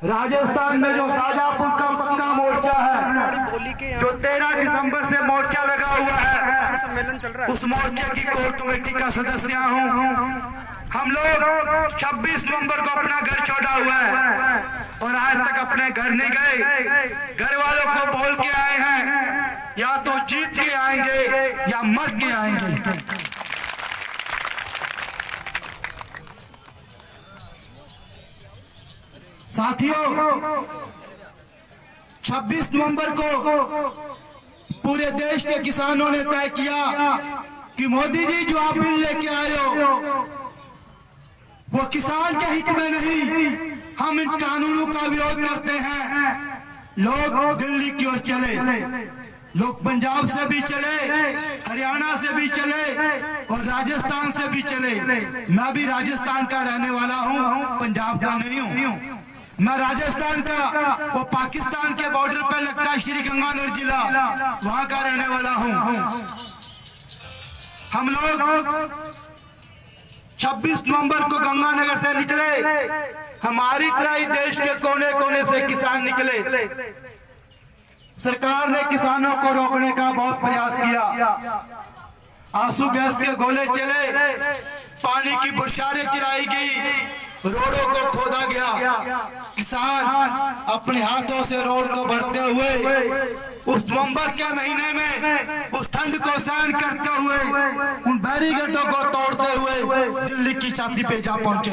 राजस्थान में जो शाजापुर का पक्का मोर्चा है, जो 13 दिसंबर से मोर्चा लगा हुआ है, सम्मेलन चल रहा है, उस मोर्चे की कोर कमेटी का सदस्य हूँ। हम लोग 26 नवंबर को अपना घर छोड़ा हुआ है और आज तक अपने घर नहीं गए। घर वालों को बोल के आए हैं, या तो जीत के आएंगे या मर के आएंगे। साथियों, 26 नवंबर को पूरे देश के किसानों ने तय किया कि मोदी जी जो आप बिल लेके आए हो वो किसान के हित में नहीं। हम इन कानूनों का विरोध करते हैं। लोग दिल्ली की ओर चले, लोग पंजाब से भी चले, हरियाणा से भी चले और राजस्थान से भी चले। मैं भी राजस्थान का रहने वाला हूं, पंजाब का नहीं हूं। मैं राजस्थान का, वो पाकिस्तान के बॉर्डर पर लगता है श्री गंगानगर जिला, वहां का रहने वाला हूं। हम लोग 26 नवंबर को गंगानगर से निकले। हमारी तरह ही देश के कोने कोने से किसान निकले। सरकार ने किसानों को रोकने का बहुत प्रयास किया। आंसू गैस के गोले चले, पानी की बौछारें चलाई गई, रोडों को खोदा गया। किसान अपने हाथों से रोड को भरते हुए उस नवंबर के महीने में उस ठंड को सहन करते हुए, उन बैरिकेडों को तोड़ते हुए दिल्ली की छाती पे जा पहुंचे।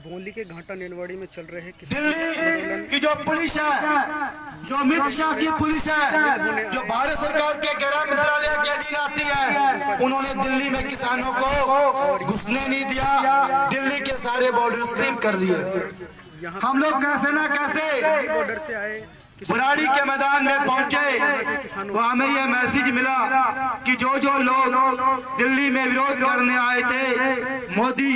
बोली के घाटा नेनवाड़ी में चल रहे दिल्ली की जो पुलिस है, जो अमित शाह की पुलिस है, जो भारत सरकार के गृह मंत्रालय के अधीन आती है, उन्होंने दिल्ली में किसानों को घुसने नहीं दिया। दिल्ली के सारे बॉर्डर सील कर दिए। हम लोग कैसे ना कैसे बॉर्डर से आए, बुराड़ी के मैदान में पहुंचे। वहां हमें यह मैसेज मिला कि जो जो लोग दिल्ली में विरोध करने आए थे, मोदी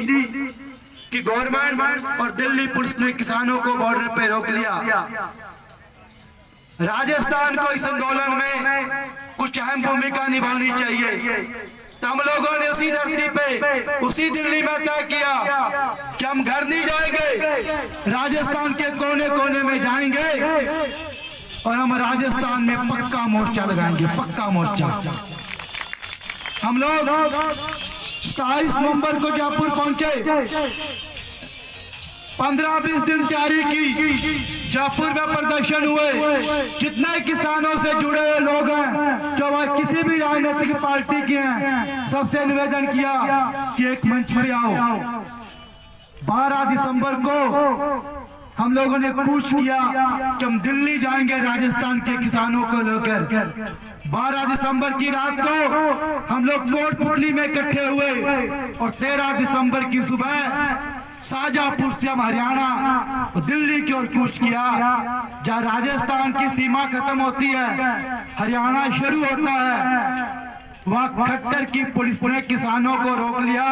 की गवर्नमेंट और दिल्ली पुलिस ने किसानों को बॉर्डर पे रोक लिया। राजस्थान को इस आंदोलन में कुछ अहम भूमिका निभानी चाहिए। तो हम लोगों ने उसी धरती पे, उसी दिल्ली में तय किया कि हम घर नहीं जाएंगे, राजस्थान के कोने कोने में जाएंगे और हम राजस्थान में पक्का मोर्चा लगाएंगे, पक्का मोर्चा। हम लोग 27 नवंबर को जयपुर पहुंचे। 15-20 दिन तैयारी की, जयपुर में प्रदर्शन हुए। जितने किसानों से जुड़े हुए लोग हैं, जो वह किसी भी राजनीतिक पार्टी के हैं, सबसे निवेदन किया कि एक मंच पे आओ। 12 दिसंबर को हम लोगों ने कूच किया कि हम दिल्ली जाएंगे राजस्थान के किसानों को लेकर। 12 दिसंबर की रात को हम लोग कोटपुतली में इकट्ठे हुए और 13 दिसंबर की सुबह शाजापुर से हम हरियाणा और दिल्ली की ओर कूच किया। जहाँ राजस्थान की सीमा खत्म होती है, हरियाणा शुरू होता है, वहाँ खट्टर की पुलिस ने किसानों को रोक लिया।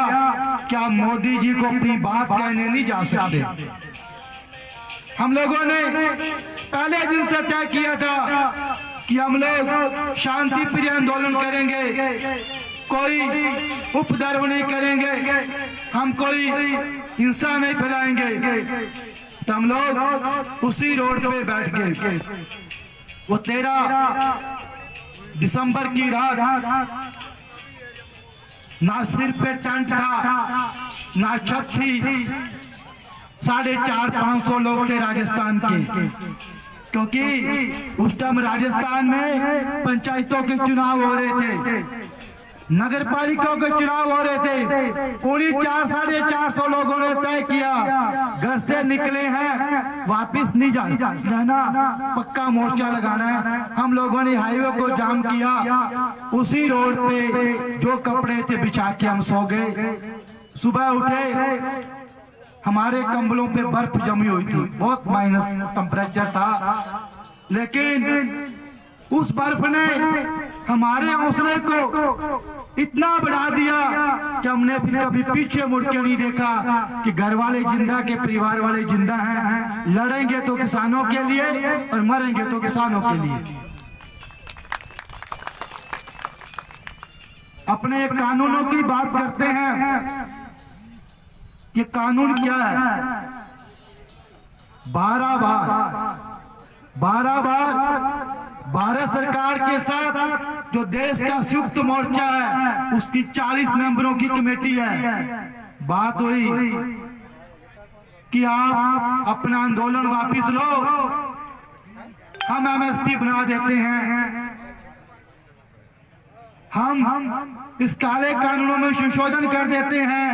क्या मोदी जी को अपनी बात कहने नहीं जा सकते? हम लोगों ने पहले दिन से तय किया था कि हम लोग शांति प्रिय आंदोलन करेंगे, कोई उपद्रव नहीं करेंगे, हम कोई हिंसा नहीं फैलाएंगे। तो हम लोग उसी रोड पे बैठ गए। वो 13 दिसंबर की रात ना सिर पे टेंट था, ना छत थी। 450-500 लोग थे राजस्थान के, क्योंकि उस टाइम राजस्थान में पंचायतों के चुनाव हो रहे थे, नगर पालिकाओं के चुनाव हो रहे थे। उन्हीं 400-450 लोगों ने तय किया, घर से निकले हैं, वापस नहीं जाना, पक्का मोर्चा लगाना है। हम लोगों ने हाईवे को जाम किया। उसी रोड पे जो कपड़े थे बिछा के हम सो गए। सुबह उठे, हमारे कंबलों पे बर्फ जमी हुई थी, बहुत माइनस टेम्परेचर था। लेकिन उस बर्फ ने हमारे हौसले को इतना बढ़ा दिया कि हमने फिर कभी पीछे मुड़ के नहीं देखा कि घर वाले जिंदा के परिवार वाले जिंदा हैं। लड़ेंगे तो किसानों के लिए और मरेंगे तो किसानों के लिए। अपने कानूनों की बात करते हैं। ये कानून क्या है? 12 बार भारत सरकार के साथ जो देश का संयुक्त मोर्चा है उसकी 40 मेंबरों की कमेटी है। बात हुई कि आप अपना आंदोलन वापस लो, हम एमएसपी बना देते हैं, हम इस काले कानूनों में संशोधन कर देते हैं।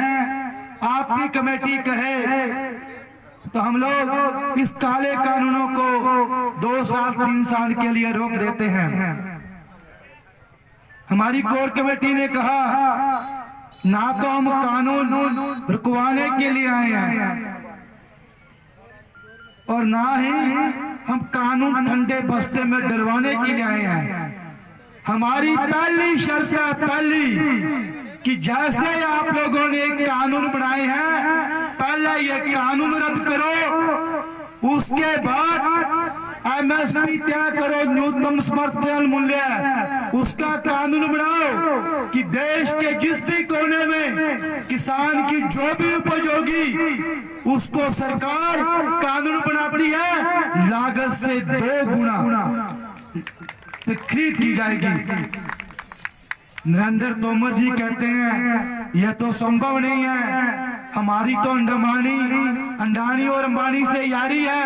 आपकी कमेटी कहे तो हम लोग इस काले कानूनों को 2 साल 3 साल के लिए रोक देते हैं। हमारी कोर कमेटी ने कहा ना तो हम कानून रुकवाने के लिए आए हैं और ना ही हम कानून ठंडे बस्ते में डलवाने के लिए आए हैं। हमारी पहली शर्त है, पहली, कि जैसे आप लोगों ने एक कानून बनाए हैं पहले ये कानून रद्द करो, उसके बाद एमएसपी तय करो, न्यूनतम समर्थन मूल्य, उसका कानून बनाओ कि देश के जिस भी कोने में किसान की जो भी उपज होगी उसको सरकार कानून बनाती है लागत से 2 गुना खरीद की जाएगी। नरेंद्र तोमर जी कहते हैं यह तो संभव नहीं है, हमारी तो अंडानी और अंबानी से यारी है,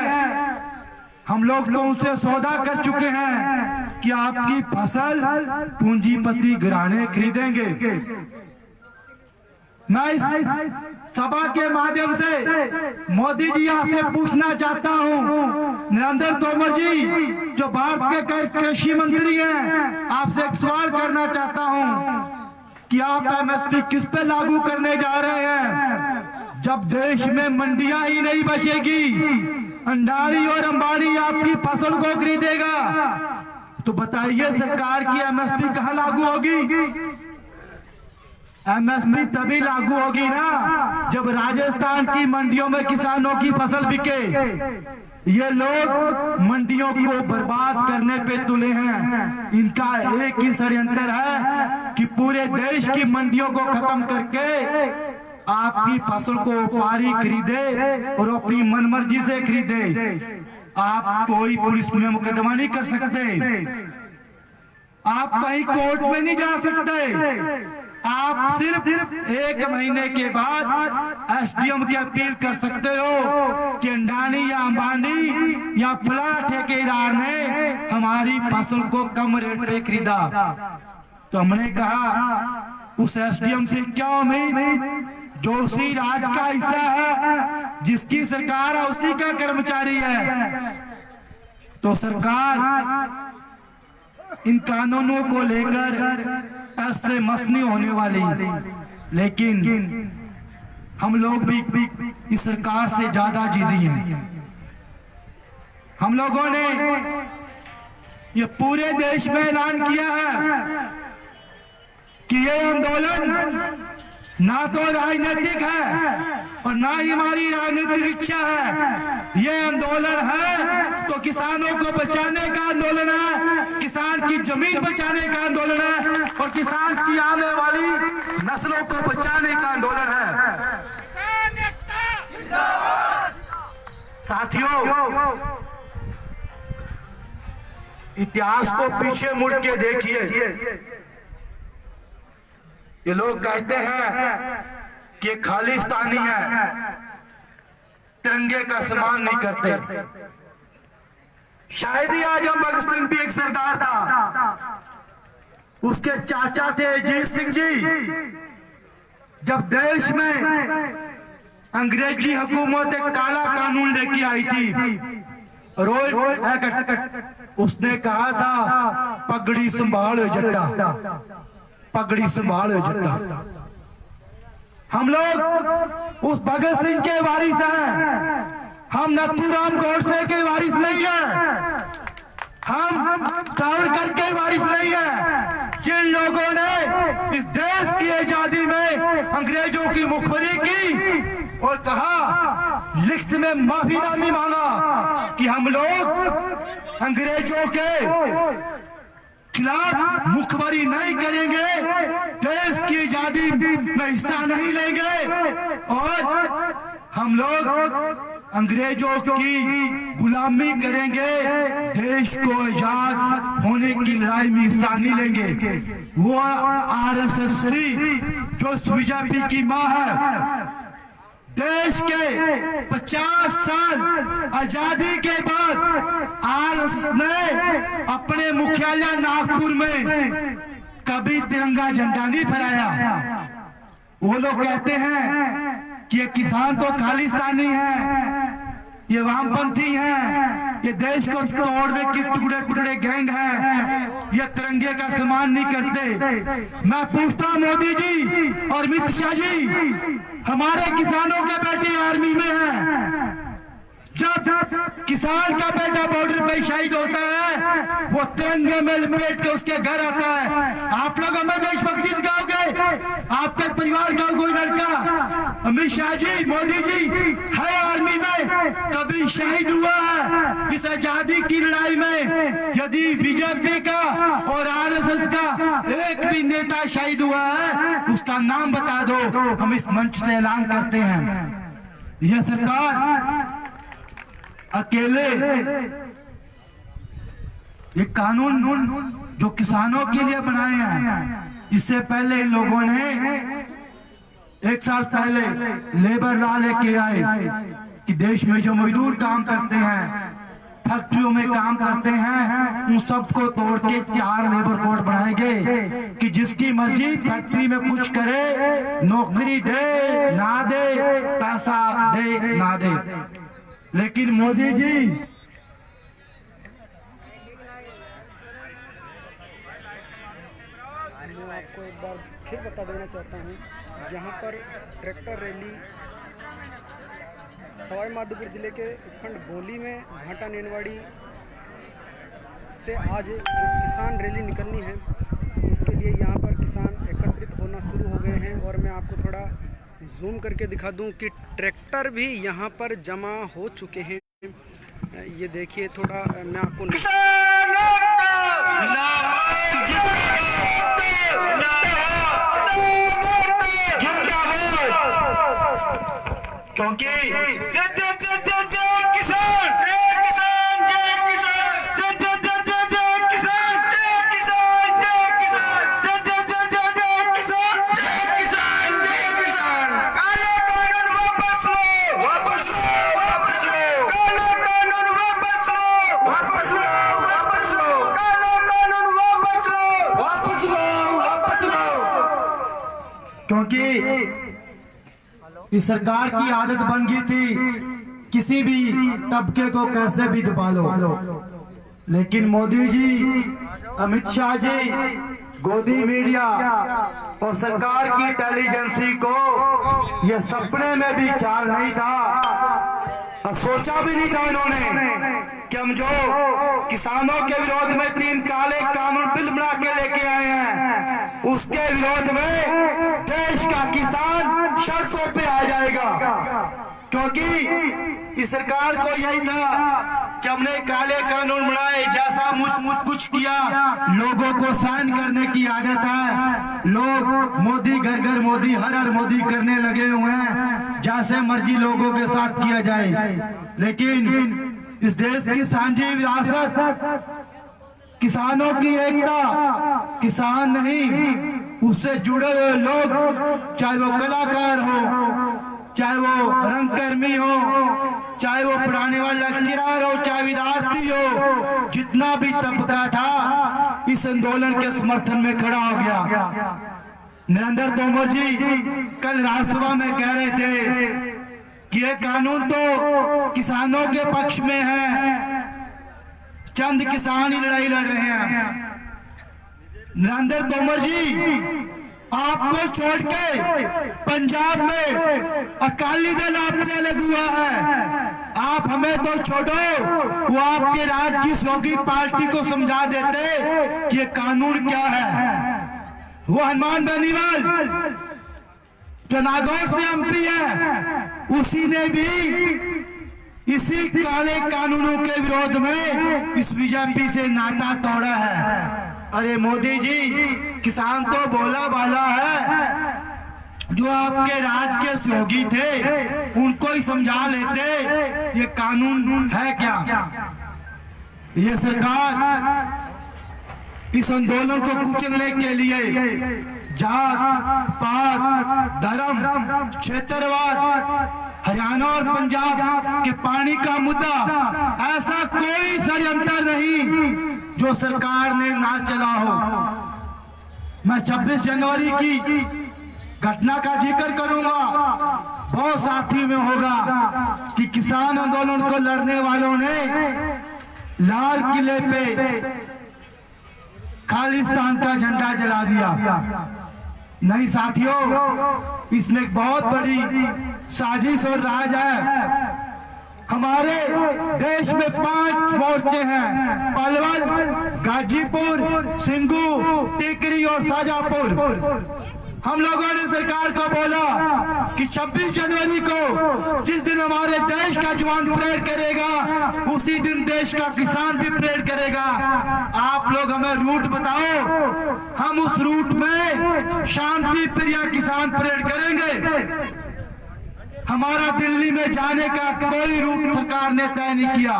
हम लोग तो उनसे सौदा कर चुके हैं कि आपकी फसल पूंजीपति घराने खरीदेंगे। मैं इस सभा के माध्यम से मोदी जी आपसे पूछना चाहता हूं, नरेंद्र तोमर जी जो भारत के कृषि मंत्री हैं, आपसे एक सवाल करना चाहता हूं कि आप एमएसपी किस पे लागू करने जा रहे हैं जब देश में मंडियां ही नहीं बचेगी, अंडानी और अंबानी आपकी फसल को खरीदेगा, तो बताइए सरकार की एमएसपी कहां लागू होगी? एमएसपी तभी लागू होगी ना जब राजस्थान की मंडियों में किसानों की फसल बिके। ये लोग मंडियों को बर्बाद करने पे तुले हैं, इनका एक ही षड्यंत्र है कि पूरे देश की मंडियों को खत्म करके आपकी फसल को व्यापारी खरीदे और अपनी मनमर्जी से खरीदे। आप कोई पुलिस में मुकदमा नहीं कर सकते, आप कहीं कोर्ट में नहीं जा सकते, आप सिर्फ 1 महीने के बाद एसडीएम की अपील कर सकते हो कि अंडानी या अंबानी या फला ठेकेदार ने हमारी फसल को कम रेट पे खरीदा। तो हमने कहा उस एसडीएम से क्या उम्मीद जो उसी राज का हिस्सा है, जिसकी सरकार है उसी का कर्मचारी है। तो सरकार इन कानूनों को लेकर टस से मस नहीं होने वाली, लेकिन हम लोग भी इस सरकार से ज्यादा जिद्दी हैं। हम लोगों ने ये पूरे देश में ऐलान किया है कि ये आंदोलन ना तो राजनीतिक है और ना ही हमारी राजनीतिक इच्छा है, ये आंदोलन है तो किसानों को बचाने का आंदोलन है, किसान की जमीन बचाने का आंदोलन है और किसान की आने वाली नस्लों को बचाने का आंदोलन है। साथियों, इतिहास को पीछे मुड़ के देखिए। ये लोग कहते हैं कि खालिस्तानी है, तिरंगे का सम्मान नहीं करते। शायद ही आजम भगत सिंह भी एक सरदार था, उसके चाचा थे अजीत सिंह जी। जब देश में अंग्रेजी हुकूमत एक काला कानून लेके आई थी, रोल एक्ट, उसने कहा था पगड़ी संभालो जट्टा, पगड़ी संभालो जट्टा। हम लोग उस भगत सिंह के वारिस हैं, हम नथुराम गोडसे के वारिस नहीं है, हम सावरकर के वारिस नहीं है। जिन लोगों ने इस देश की आजादी में अंग्रेजों की मुखबरी की और कहा, लिखत में माफीनामी मांगा कि हम लोग अंग्रेजों के खिलाफ मुखबरी नहीं करेंगे, देश की आजादी में हिस्सा नहीं लेंगे और हम लोग अंग्रेजों की गुलामी करेंगे, देश को आजाद होने की लड़ाई में हिस्सा नहीं लेंगे। वो आरएसएस थी जो बीजेपी की मां है। देश के 50 साल आजादी के बाद आरएसएस ने अपने मुख्यालय नागपुर में कभी तिरंगा झंडा नहीं फहराया। वो लोग कहते हैं कि ये किसान तो खालिस्तानी है, ये वामपंथी हैं, ये देश को तोड़ने की टुकड़े टुकड़े गैंग है, ये तिरंगे का सम्मान नहीं करते। मैं पूछता मोदी जी और अमित शाह जी, हमारे किसानों के बेटे आर्मी में हैं, जब किसान का बेटा बॉर्डर पर शहीद होता है वो तिरंगे में लपेट के उसके घर आता है। आप लोग हमें देशभक्ति सिखाओगे? आपके परिवार का कोई लड़का अमित शाह जी, मोदी जी है आर्मी में, कभी शहीद हुआ है इस आजादी की लड़ाई में? यदि बीजेपी का और आरएसएस का एक भी नेता शहीद हुआ है उसका नाम बता दो, हम इस मंच से ऐलान करते हैं। यह सरकार अकेले ये कानून जो किसानों के लिए बनाए हैं, इससे पहले इन लोगों ने 1 साल पहले लेबर लॉ लेके आए कि देश में जो मजदूर काम करते हैं, फैक्ट्रियों में काम करते हैं, उन सबको तोड़ के 4 लेबर कोड बनाएंगे कि जिसकी मर्जी फैक्ट्री में कुछ करे, नौकरी दे ना दे, पैसा दे ना दे। लेकिन मोदी जी मैं आपको एक बार फिर बता देना चाहता हूँ, यहाँ पर ट्रैक्टर रैली सवाई माधोपुर जिले के उपखंड बोली में घाटा नेनवाड़ी से आज जो किसान रैली निकलनी है, उसके लिए यहाँ पर किसान एकत्रित होना शुरू हो गए हैं। और मैं आपको थोड़ा जूम करके दिखा दूं कि ट्रैक्टर भी यहाँ पर जमा हो चुके हैं। ये देखिए, थोड़ा मैं आपको क्योंकि इस सरकार की आदत बन गई थी किसी भी तबके को कैसे भी दबा लो। लेकिन मोदी जी, अमित शाह जी, गोदी मीडिया और सरकार की इंटेलिजेंसी को यह सपने में भी ख्याल नहीं था और सोचा भी नहीं था इन्होंने कि हम जो किसानों के विरोध में 3 काले कानून बिल बना के लेके आए हैं, उसके विरोध में देश का किसान सड़कों पे आ जाएगा। क्योंकि इस सरकार को यही था कि हमने काले कानून बनाए, जैसा कुछ किया, लोगों को साइन करने की आदत है। लोग मोदी घर घर मोदी, हर हर मोदी करने लगे हुए हैं, जैसे मर्जी लोगों के साथ किया जाए। लेकिन इस देश की सांझी विरासत, किसानों की एकता, किसान नहीं उससे जुड़े हुए लोग, चाहे वो कलाकार हो, चाहे वो रंगकर्मी हो, चाहे वो पढ़ाने वाला लेक्चरर हो, चाहे विद्यार्थी हो, जितना भी तबका था इस आंदोलन के समर्थन में खड़ा हो गया। नरेंद्र तोमर जी कल राज्यसभा में कह रहे थे कि ये कानून तो किसानों के पक्ष में है, चंद किसान ही लड़ाई लड़ रहे हैं। नरेंद्र तोमर जी, आपको छोड़ के पंजाब में अकाली दल आपसे अलग हुआ है। आप हमें तो छोड़ो, वो आपके राज्य की सहयोगी पार्टी को समझा देते कि ये कानून क्या है। वो हनुमान बेनीवाल जो नागौर से एमपी है, उसी ने भी इसी काले कानूनों के विरोध में इस बीजेपी से नाता तोड़ा है। अरे मोदी जी, किसान तो भोला भाला है, जो आपके राज के सहयोगी थे उनको ही समझा लेते ये कानून है क्या। ये सरकार इस आंदोलन को कुचलने के लिए जात पात धर्म क्षेत्रवाद हरियाणा और पंजाब के पानी का मुद्दा ऐसा कोई षड्यंत्र नहीं जो सरकार ने ना चला हो। मैं 26 जनवरी की घटना का जिक्र करूंगा। बहुत साथी में होगा कि किसान आंदोलन को लड़ने वालों ने लाल किले पे खालिस्तान का झंडा जला दिया। नहीं साथियों, इसमें एक बहुत बड़ी साजिश और राज है। हमारे देश में 5 मोर्चे हैं, पलवल, गाजीपुर, सिंगू, टिकरी और शाजापुर। हम लोगों ने सरकार को बोला कि 26 जनवरी को जिस दिन हमारे देश का जवान परेड करेगा उसी दिन देश का किसान भी परेड करेगा। आप लोग हमें रूट बताओ, हम उस रूट में शांति प्रिय किसान परेड करेंगे। हमारा दिल्ली में जाने का कोई रूट सरकार ने तय नहीं किया।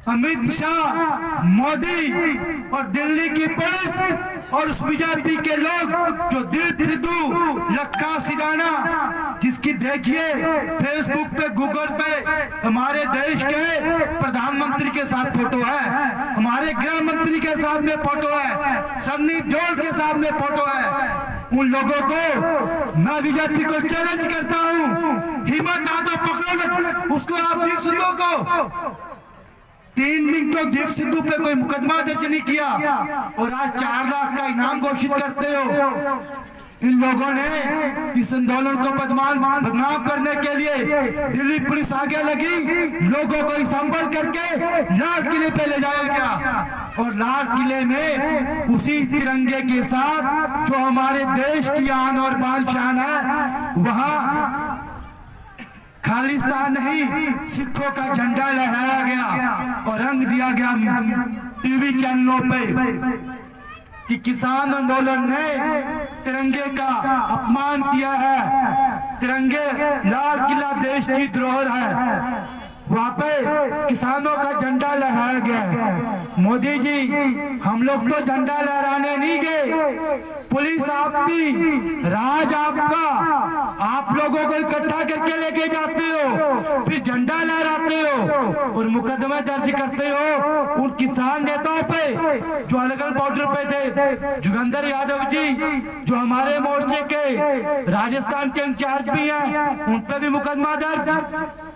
अमित शाह, मोदी और दिल्ली की पुलिस और उस बीजेपी के लोग जो दिल सिद्धू, लक्का सिडाना, जिसकी देखिए फेसबुक पे गूगल पे हमारे देश के प्रधानमंत्री के साथ फोटो है, हमारे गृह मंत्री के साथ में फोटो है, सन्नी देओल के साथ में फोटो है। उन लोगों को मैं बीजेपी को चैलेंज करता हूँ, हिम्मत आ तो पकड़ो उसको, आप दीप सिद्धू को 3 दिन तो दीप सिद्धू पे कोई मुकदमा दर्ज नहीं किया और आज 4 लाख का इनाम घोषित करते हो। इन लोगों ने इस आंदोलन को बदनाम करने के लिए दिल्ली पुलिस आगे लगी, लोगों को संभल करके लाल किले पे ले जाया गया और लाल किले में उसी तिरंगे के साथ जो हमारे देश की आन और बान शान है वहां खालिस्तान नहीं सिखों का झंडा लहराया गया और रंग दिया गया टीवी चैनलों पे कि किसान आंदोलन ने तिरंगे का अपमान किया है, तिरंगे लाल किला देश की धरोहर है, वहां पे किसानों का झंडा लहराया गया है। मोदी जी, हम लोग तो झंडा लहराने नहीं गए, पुलिस आपकी, राज आपका, आप लोगों को इकट्ठा करके लेके जाते हो, फिर झंडा लहराते हो और मुकदमे दर्ज करते हो उन किसान नेताओं पे जो अलग अलग बॉर्डर पे थे। जोगिंदर यादव जी जो हमारे मोर्चे के राजस्थान के इंचार्ज भी हैं, उन पे भी मुकदमा दर्ज।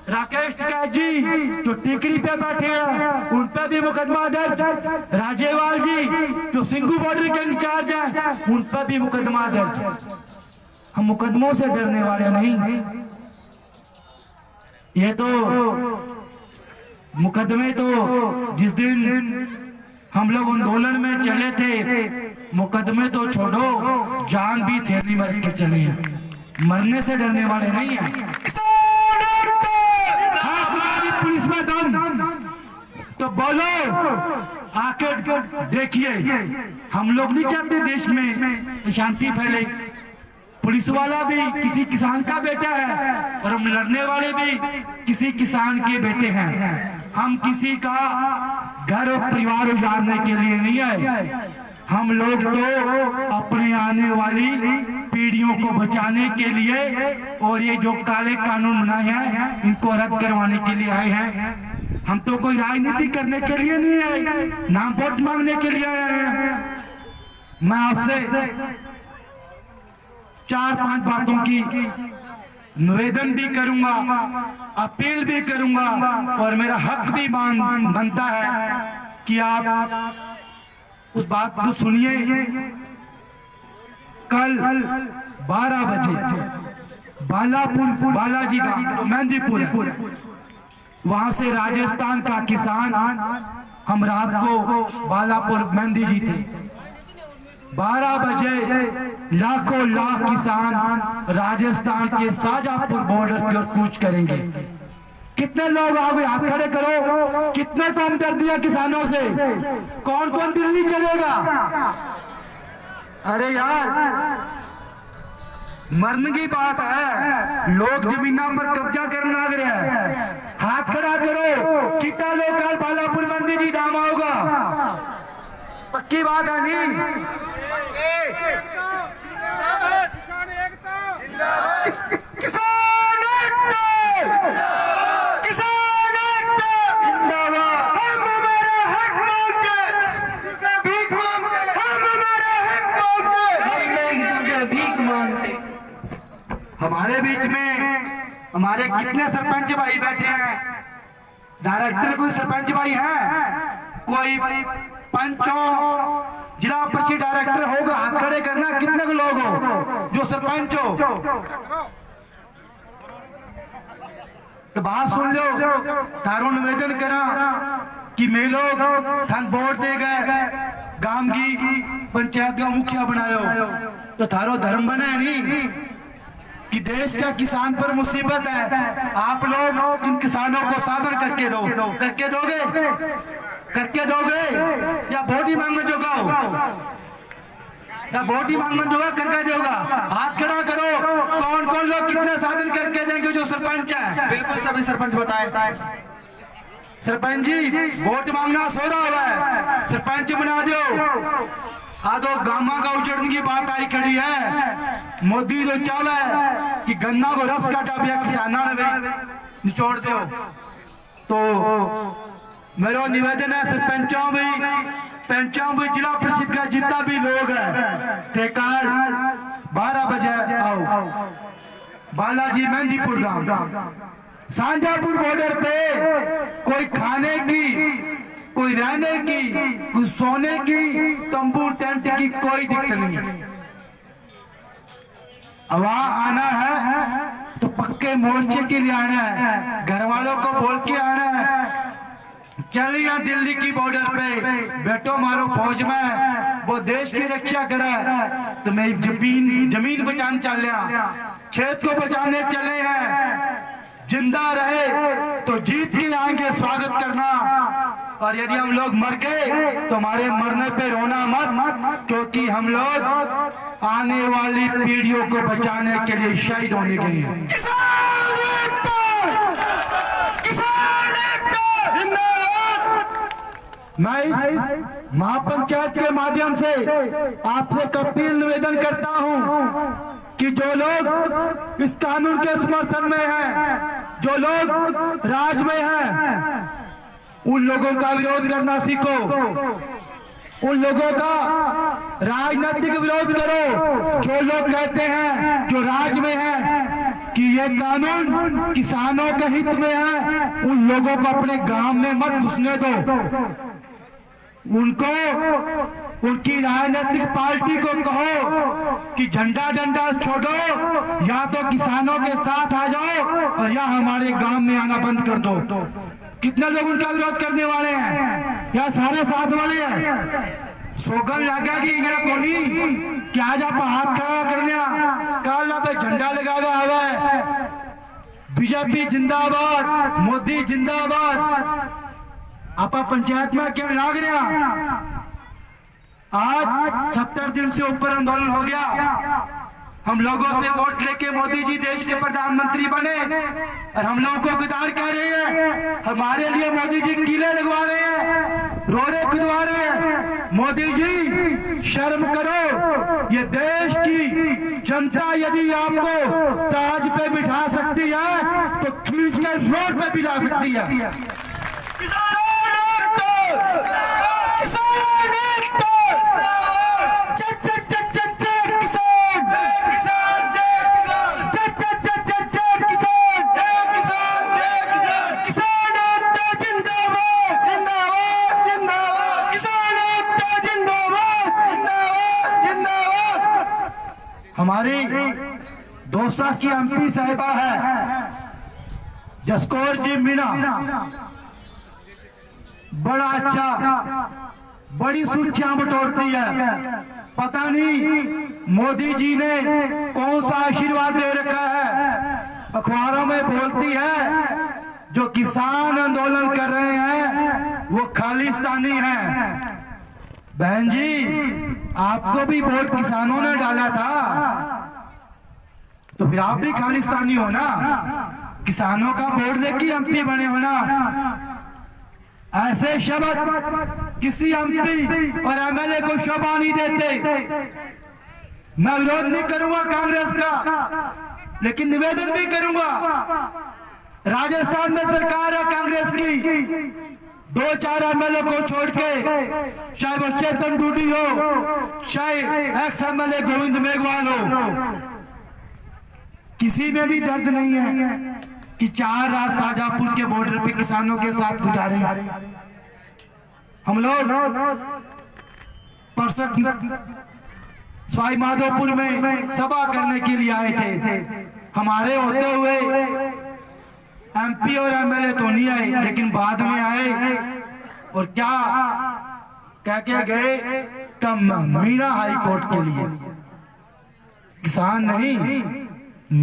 राकेश टिकैत जी जो टिकरी पे बैठे हैं उन पे भी मुकदमा दर्ज। राजेवाल जी जो सिंगू बॉर्डर के इंचार्ज हैं उन पे भी मुकदमा दर्ज। हम मुकदमों से डरने वाले नहीं। ये तो मुकदमे तो जिस दिन हम लोग आंदोलन में चले थे, मुकदमे तो छोड़ो, जान भी थैली में रख के चले हैं, मरने से डरने वाले नहीं है। पुलिस में दम तो बोलो, आके देखिए। हम लोग नहीं चाहते देश में शांति फैले। पुलिस वाला भी किसी किसान का बेटा है और हम लड़ने वाले भी किसी किसान के बेटे हैं। हम किसी का घर और परिवार उजाड़ने के लिए नहीं आए। हम लोग तो अपने आने वाली पीढ़ियों को बचाने के लिए और ये जो काले कानून बनाए हैं इनको रद्द करवाने के लिए आए हैं। हम तो कोई राजनीति करने के लिए नहीं आए, नाम वोट मांगने के लिए आए हैं। मैं आपसे 4-5 बातों की निवेदन भी करूंगा, अपील भी करूंगा और मेरा हक भी बनता है कि आप उस बात को सुनिए। कल 12 बजे बालापुर, बालाजी धाम मेहंदीपुर है, वहां से राजस्थान का किसान, हम रात को बालापुर मेहंदी जी थे, 12 बजे लाखों लाख किसान राजस्थान के शाजापुर बॉर्डर की ओर कूच करेंगे। कितने लोग आओगे? हाथ खड़े करो। कितने को हमदर्दी है किसानों से? कौन कौन दिल्ली चलेगा? अरे यार, मरने की बात है, लोग जमीना पर कब्जा करने लग रहे हैं। हाथ खड़ा करो, कितना लोकल बालापुर मंदिर जी दामा होगा, पक्की बात है नहीं? किसान एकता, किसान एकता जिंदाबाद। हम हमारा हक मांगते, भीख मांगते, हम हमारा हक मांगते, भीख मांगते। हमारे बीच में हमारे कितने सरपंच भाई बैठे हैं, डायरेक्टर कोई सरपंच भाई है, कोई पंचों जिला परिषद डायरेक्टर होगा, हाथ खड़े करना कितने लोग हो जो सरपंच हो। तो बात सुन लो, थारो निवेदन करा कि मैं लोग थान वोट दे गए, गांव की पंचायत का मुखिया बनायो, तो थारो धर्म बने नहीं कि देश का किसान पर मुसीबत है, आप लोग इन किसानों को साबित करके दो। करके दोगे? करके दोगे या वोट ही मांगने जोगा हो? या वोट ही मांगने जोगा करके दोगा? हाथ खड़ा करो, कौन कौन लोग कितने साधन करके देंगे जो सरपंच है? बिल्कुल सभी सरपंच बताए। सरपंच जी वोट मांगना सो रहा हुआ है, सरपंच बना दो। आदो गामा का उजड़ने की बात आई खड़ी है, मोदी तो चाहे कि गन्ना को रस काटा भी किसाना ने निचोड़ दो। तो मेरा निवेदन है सरपंचों भी जिला परिषद का जितना भी लोग है, ठेकार 12 बजे आओ, बालाजी मेहंदीपुर धाम, सांझापुर बॉर्डर पे कोई खाने की, कोई रहने की, कोई सोने की, तंबू टेंट की कोई दिक्कत नहीं है। अब वहां आना है तो पक्के मोर्चे के लिए आना है, घर वालों को बोल के आना है, चलिए दिल्ली की बॉर्डर पे बैठो मारो फौज में, वो देश की रक्षा करे। तो मैं जमीन बचाने चल रहा, खेत को बचाने चले हैं, जिंदा रहे तो जीत के आएंगे स्वागत करना, और यदि हम लोग मर गए तो हमारे मरने पे रोना मत, क्योंकि हम लोग आने वाली पीढ़ियों को बचाने के लिए शहीद होने गए हैं। किसान एकता, किसान एकता जिंदाबाद। मैं महापंचायत के माध्यम से आपसे कपील निवेदन करता हूं कि जो लोग इस कानून के समर्थन में हैं, जो लोग राज में हैं, उन लोगों का विरोध करना सीखो, उन लोगों का राजनीतिक विरोध करो। जो लोग कहते हैं जो राज में है कि ये कानून किसानों के हित में है, उन लोगों को अपने गांव में मत घुसने दो, उनको उनकी राजनीतिक पार्टी को कहो कि झंडा डंडा छोड़ो, या तो किसानों के साथ आ जाओ और या हमारे गांव में आना बंद कर दो। कितने लोग उनका विरोध करने वाले हैं या सारे साथ वाले हैं? सोगन लगा कि इंगला कोनी कि आज आप हाथ खड़ा कर लिया, कल पे झंडा लगागा हवा है, बीजेपी जिंदाबाद, मोदी जिंदाबाद। आप पंचायत में क्या लाग रहा? आज 70 दिन से ऊपर आंदोलन हो गया, हम लोगों से वोट लेके मोदी जी देश के प्रधानमंत्री बने और हम लोगों को गद्दार कह रहे हैं, हमारे लिए मोदी जी किले लगवा रहे हैं, रोड़े खुदवा रहे हैं। मोदी जी शर्म करो, ये देश की जनता यदि आपको ताज पे बिठा सकती है तो खींच कर रोड पे भी ला सकती है। हमारी दौसा की एमपी साहिबा है जसकौर जी मीणा, बड़ा अच्छा, बड़ी सूचियां बटोरती है। पता नहीं मोदी जी ने कौन सा आशीर्वाद दे रखा है, अखबारों में बोलती है जो किसान आंदोलन कर रहे हैं वो खालिस्तानी हैं। बहन जी आपको भी वोट किसानों ने डाला था, तो फिर आप भी खालिस्तानी हो ना, किसानों का वोट देके एमपी बने हो ना। ऐसे शब्द किसी एमपी और एमएलए को शोभा नहीं देते। मैं विरोध नहीं करूंगा कांग्रेस का, लेकिन निवेदन भी करूंगा। राजस्थान में सरकार है कांग्रेस की, 2-4 एमएलए को छोड़ के, चाहे वो चेतन डूडी हो, चाहे एक्स एमएलए गोविंद मेघवाल हो, किसी में भी दर्द नहीं है कि 4 रात शाहजहांपुर के बॉर्डर पे किसानों के साथ गुजारे। हम लोग परसों सवाई माधोपुर में सभा करने के लिए आए थे। हमारे होते हुए एमपी और एमएलए तो नहीं आए, लेकिन बाद में आए और क्या कह के गए, कम मीना हाई कोर्ट के लिए, किसान नहीं,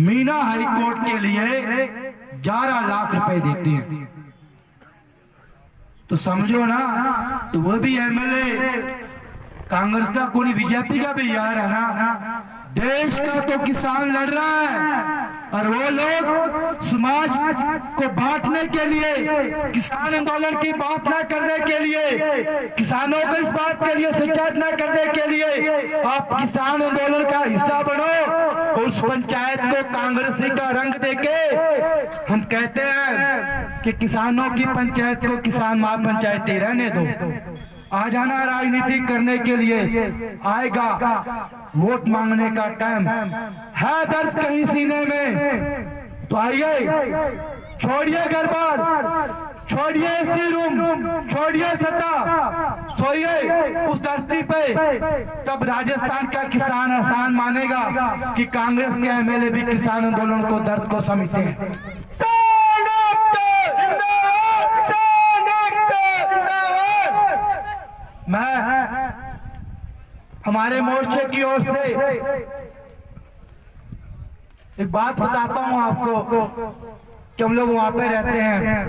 मीना हाई कोर्ट के लिए 11 लाख रुपए देते हैं। तो समझो ना, तो वो भी एमएलए कांग्रेस का, कोई बीजेपी का भी यार है ना। देश का तो किसान लड़ रहा है और वो लोग समाज को बांटने के लिए, किसान आंदोलन की बात न करने के लिए, किसानों को इस बात के लिए सचेत न करने के लिए आप किसान आंदोलन का हिस्सा बनो। उस पंचायत को कांग्रेसी का रंग देके हम कहते हैं कि किसानों की पंचायत को किसान महापंचायत ही रहने दो। आ जाना राजनीति करने के लिए, आएगा वोट मांगने का टाइम है, दर्द कहीं सीने में तो आइए, छोड़िए घर बार, छोड़िए एसी रूम, छोड़िए सत्ता, सोइए उस धरती पे। तब राजस्थान का किसान आसान मानेगा कि कांग्रेस के एमएलए भी किसान आंदोलन को, दर्द को समझते हैं। मैं हमारे मोर्चे की ओर से एक बात बताता हूं आपको कि हम लोग वहां पे रहते हैं,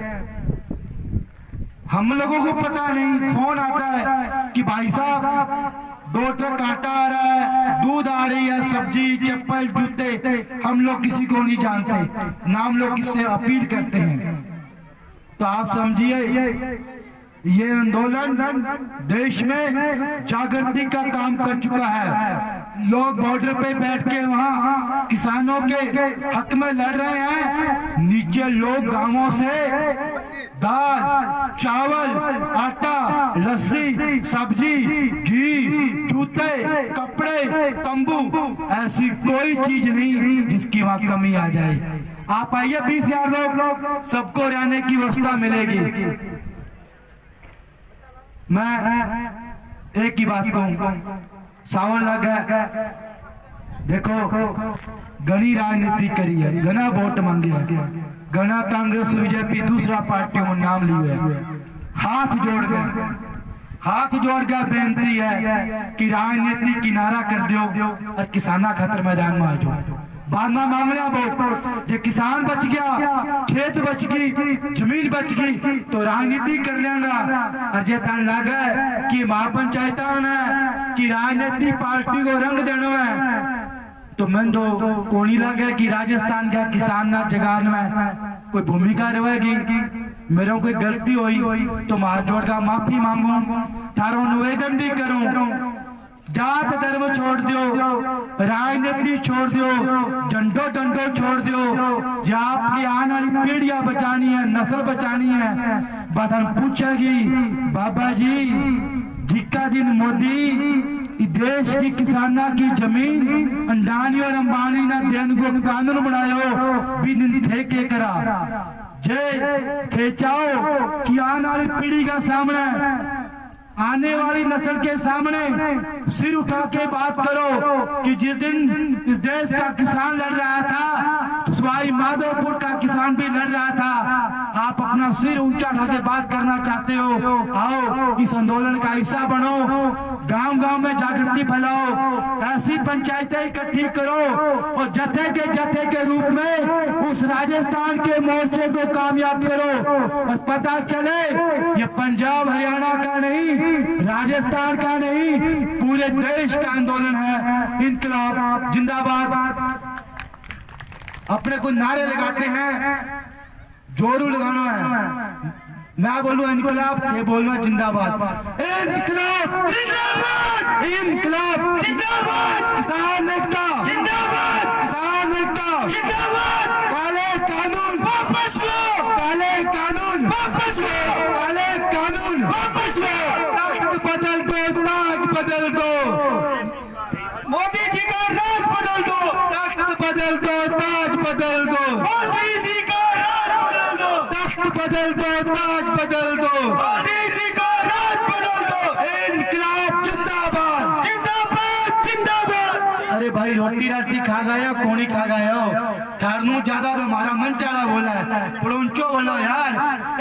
हम लोगों को पता नहीं, फोन आता है कि भाई साहब 2 ट्रक आटा आ रहा है, दूध आ रही है, सब्जी, चप्पल, जूते, हम लोग किसी को नहीं जानते ना, हम लोग किससे अपील करते हैं। तो आप समझिए ये आंदोलन देश में जागृति का काम कर चुका है। लोग बॉर्डर पे बैठ के वहाँ किसानों के हक में लड़ रहे हैं, नीचे लोग गांवों से दाल, चावल, आटा, लस्सी, सब्जी, घी, जूते, कपड़े, तंबू, ऐसी कोई चीज नहीं जिसकी वहाँ कमी आ जाए। आप आइए 20,000 लोग, सबको रहने की व्यवस्था मिलेगी। मैं एक ही बात कहूं, सावन लग है, देखो घनी राजनीति करी है, घना वोट मांगे है, घना कांग्रेस बीजेपी दूसरा पार्टियों में नाम लिए है, हाथ जोड़ गए, हाथ जोड़ के बेनती है कि राजनीति किनारा कर दो और किसाना खातर मैदान में आ जाओ। बाद में मांग लिया वोट, जो किसान बच गया, खेत बच गई, जमीन बच गई तो राजनीति कर लेंगा। और जे तन लगा कि महापंचायत की राजनीति पार्टी को रंग देना है, तो मैं तो कोनी लगे कि राजस्थान का किसान ना जगान में कोई भूमिका रहेगी। मेरे कोई गलती हुई तो मार जोड़ का माफी मांगू, थारो निवेदन भी करूं, जात धर्म छोड़ दो, राजनीति छोड़ दो, झंडो डंडो छोड़ दो। जो आपकी आने वाली पीढ़ियां बचानी है, नस्ल बचानी है, बदन पूछेगी बाबा जी जिक्का दिन मोदी देश की किसाना की जमीन अंडानी और अंबानी ना देन को कानून बनायो भी दिन थे के करा जे थे चाहो कि आने वाली पीढ़ी का सामने, आने वाली नस्ल के सामने सिर उठा के बात करो कि जिस दिन इस देश का किसान लड़ रहा था तो सवाई माधोपुर का किसान भी लड़ रहा था। आप अपना सिर ऊंचा उठा के बात करना चाहते हो, आओ इस आंदोलन का हिस्सा बनो, गांव गांव में जागृति फैलाओ, ऐसी पंचायतें इकट्ठी करो और जत्थे के रूप में उस राजस्थान के मोर्चे को कामयाब करो और पता चले ये पंजाब हरियाणा का नहीं, राजस्थान का नहीं, पूरे देश का आंदोलन है। इनकलाब जिंदाबाद। अपने को नारे लगाते हैं, जोरू लगाना है। मैं बोलूँ इनकलाब, ये बोलना जिंदाबाद। इनकलाब जिंदाबाद, इनकलाब जिंदाबाद, किसान एकता जिंदाबाद, किसान एकता जिंदाबाद। काले कानून वापस लो, काले कानून वापस लो, काले कानून वापस लो। तख्त बदल दो, ताज बदल दो, मोदी जी का राज बदल दो। तख्त बदल दो, ताज बदल दो, मोदी जी का राज बदल दो। तख्त बदल दो, ताज बदल दो, मोदी जी का राज बदल दो। इनकलाब जिंदाबाद, जिंदाबाद, जिंदाबाद। अरे भाई रोटी राटी खा गए हो, कौनी खा गए हो? थारनू ज्यादा तो हमारा मन चाला बोला है, पुड़ोंचो बोलो यार।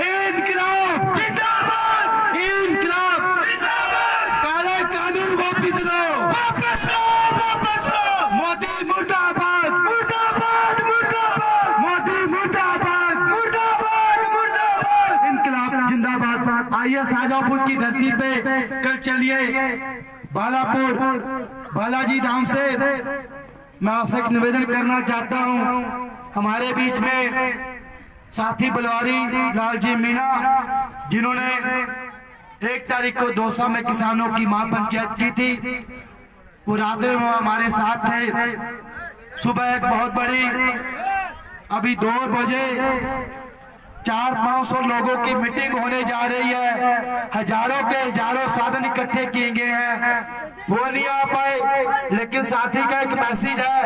इनकलाब जिंदाबाद, इनकलाब जिंदाबाद। काले कानून वापस लो, वापस लो, वापस लो। मोदी मुर्दाबाद, मुर्दाबाद, मुर्दाबाद। मोदी मुर्दाबाद, मुर्दाबाद, मुर्दाबाद। इनकलाब जिंदाबाद। आइए शाहजहांपुर की धरती पे कल चलिए बालापुर बालाजी धाम से मैं आपसे एक निवेदन करना चाहता हूं। हमारे बीच में साथी बलवारी लालजी मीणा, जिन्होंने 1 तारीख को दौसा में किसानों की महापंचायत की थी, वो रात में हमारे साथ थे। सुबह एक बहुत बड़ी, अभी 2 बजे 400-500 लोगों की मीटिंग होने जा रही है। हजारों के हजारों साधन इकट्ठे किए गए हैं, वो नहीं आ पाए। लेकिन साथी का एक मैसेज है,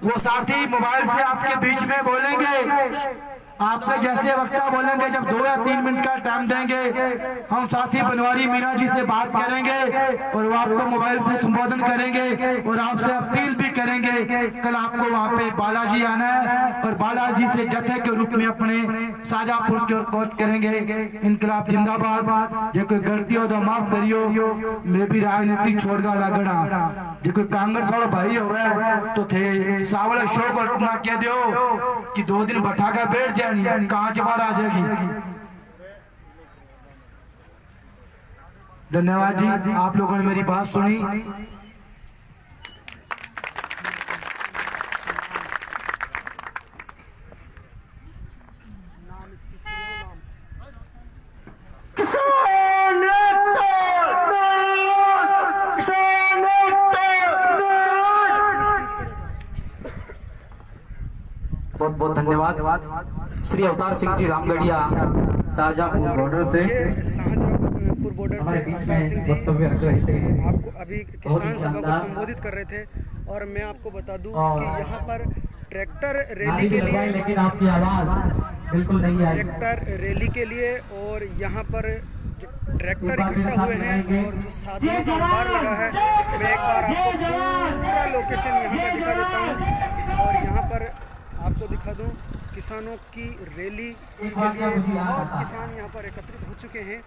वो साथी मोबाइल से आपके बीच में बोलेंगे, आपके जैसे वक्ता बोलेंगे। जब 2 या 3 मिनट का टाइम देंगे, हम साथी बनवारी मीणा जी से बात करेंगे और वो आपको मोबाइल से संबोधन करेंगे और आपसे अपील भी करेंगे। कल आपको वहाँ पे बालाजी आना है और बालाजी से जथे के रूप में अपने शाहजहांपुर की ओर कोट करेंगे। इनकलाब जिंदाबाद। जो कोई गलती हो तो माफ करियो, मैं भी राजनीति छोड़गा लागड़ा। जो कोई कांग्रेस वाला भाई हो तो थे सावल शो को ना कह दो कि 2 दिन बैठा कर बैठ जाए, कांच बार आ जाएगी। धन्यवाद जी, आप लोगों ने मेरी बात सुनी। बहुत बहुत धन्यवाद श्री अवतार सिंह जी रामगढ़िया शाहजहांपुर बॉर्डर से शाहजहांपुर बॉर्डर से अवतार सिंह जी वक्तव्य रख रहे थे। आपको अभी किसान सभा को संबोधित कर रहे थे। और मैं आपको बता दूं कि यहाँ पर ट्रैक्टर रैली के लिए, लेकिन आपकी आवाज बिल्कुल नहीं आई। ट्रैक्टर रैली के लिए और यहाँ पर जो ट्रैक्टर इकट्ठा हुए हैं और जो साथियों का अंबार लगा है, मैं एक बार आपको पूरा लोकेशन यहाँ पर दिखा देता हूँ। और यहाँ पर आपको दिखा दूं किसानों की रैली के लिए बहुत किसान यहाँ पर एकत्रित हो चुके हैं।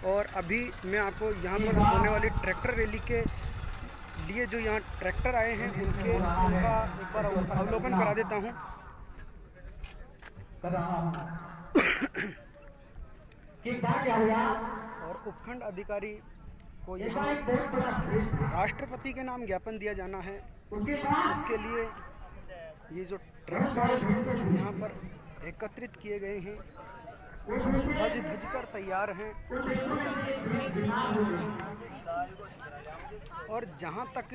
और अभी मैं आपको यहाँ पर होने वाली ट्रैक्टर रैली के लिए जो यहाँ ट्रैक्टर आए हैं उनका एक बार अवलोकन करा देता हूँ। और उपखंड अधिकारी को यहाँ राष्ट्रपति के नाम ज्ञापन दिया जाना है, उसके लिए ये जो ट्रक्स यहाँ पर एकत्रित किए गए हैं, सज धज कर तैयार हैं। और जहाँ तक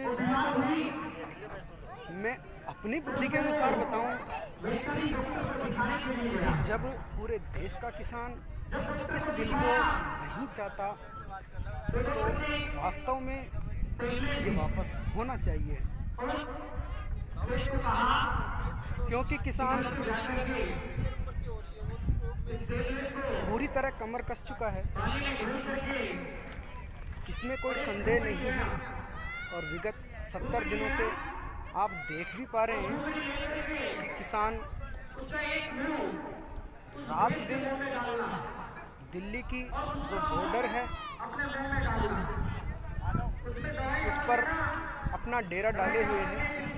मैं अपनी बुद्धि के अनुसार बताऊं, जब पूरे देश का किसान इस बिल को नहीं चाहता तो वास्तव में ये वापस होना चाहिए। क्योंकि किसान पूरी तरह कमर कस चुका है, इसमें कोई संदेह नहीं है। और विगत 70 दिनों से आप देख भी पा रहे हैं कि किसान रात दिन दिल्ली की जो बॉर्डर है उस पर अपना डेरा डाले हुए हैं।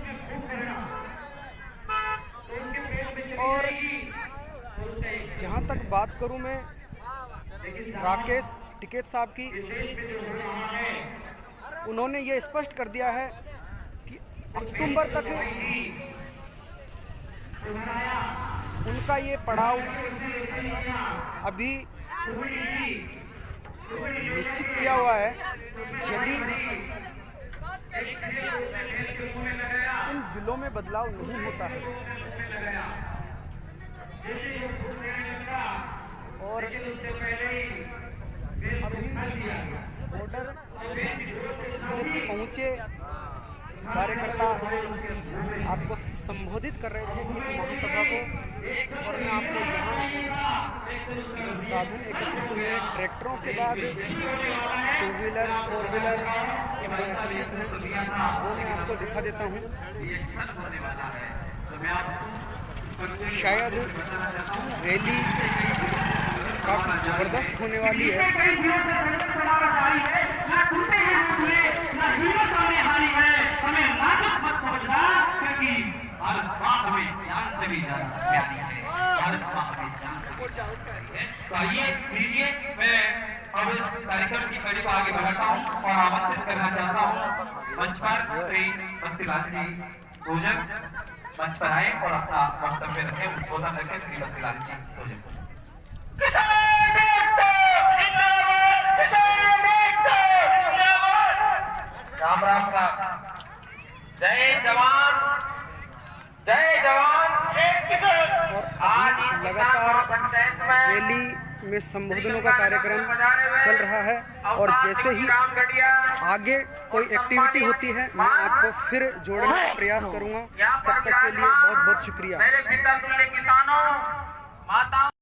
और जहाँ तक बात करूँ मैं राकेश टिकैत साहब की, उन्होंने ये स्पष्ट कर दिया है कि अक्टूबर तक उनका ये पड़ाव अभी निश्चित किया हुआ है। यदि इन बिलों में बदलाव नहीं होता है और अभी बॉर्डर से पहुंचे कार्यकर्ता आपको संबोधित कर रहे थे इस महासभा को, और मैं आपको यहाँ जो साधन एकत्रित हुए ट्रैक्टरों के बाद 2 व्हीलर 4 व्हीलर वो मैं आपको दिखा देता हूँ। शायद रैली काफी जबरदस्त होने वाली है। तो आइए लीजिए, मैं अब इस कार्यक्रम की कड़ी को आगे बढ़ाता हूँ और आमंत्रित करना चाहता हूँ मंच पर श्री बस्तीलाल जी भोजन मंच पर आए और अपना वक्तव्य रखें, उद्बोधन रखें। श्री बस्तीलाल जी भोजन। राम राम साहब। जय जवान जय जवान जय किसान। आज लगातार पंचायत में रैली में संबोधनों का कार्यक्रम चल रहा है और जैसे ही आगे कोई एक्टिविटी होती है मैं आपको फिर जोड़ने का प्रयास करूंगा। तब तक के लिए बहुत बहुत शुक्रिया। मेरे पिता तुल्य किसानों, माता